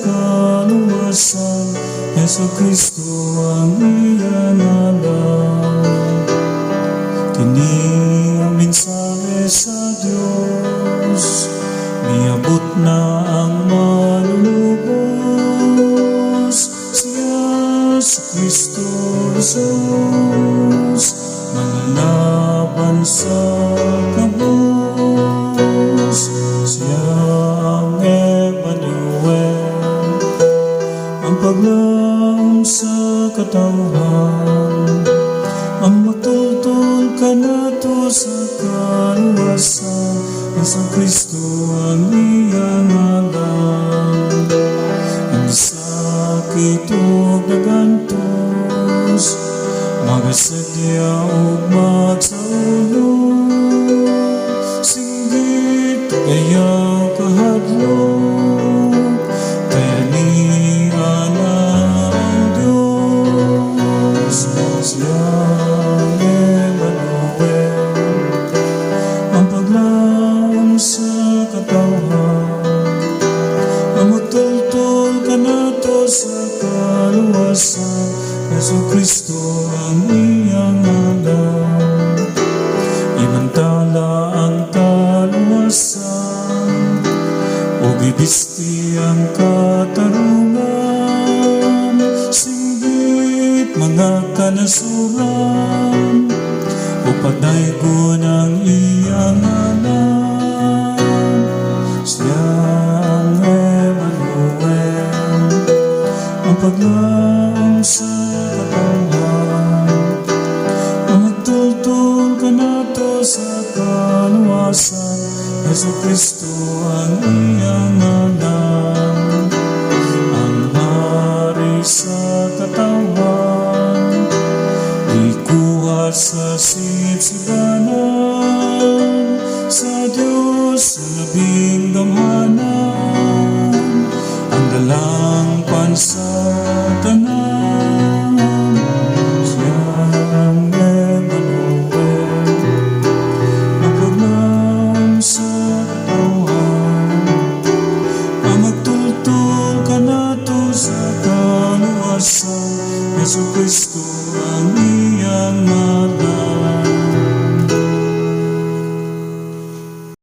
kaluwasan, Hesus Kristo ang iyang ngalan. Kini ang mensahe sa Dios, miabot na ang malulubos. Siya si Kristo Jesus, manlalaban sa kabos. Siya ang Emmanuel, ang paglaom sa katawhan, ang matultol ka nato sa kaluwasan, Hesus Kristo ang iyang ngalan. Ang sakit o nagantos, magasadya o magsaulog, singgit kayaw kahadlok, kaya niyan ang Diyos. Siya ang Emmanuel, ang paglaom sa katawhan, ang magtultol ka nato sa kaluwasan, Hesus Kristo ang iyang ngalan. Imantala ang kaluwasan, o gibisti ang katarungan, singgit mga kanasuran, o padaygon ang iyang ngalan. Siya ang Emmanuel, ang paglaom sa katawhan, ang magtultol ka nato sa kaluwasan, Hesus Kristo ang iyang ngalan. Ang hari sa katawan, ikuha sa sipsibanan, sa Diyos sa labing gamhanan, ang dalang pansar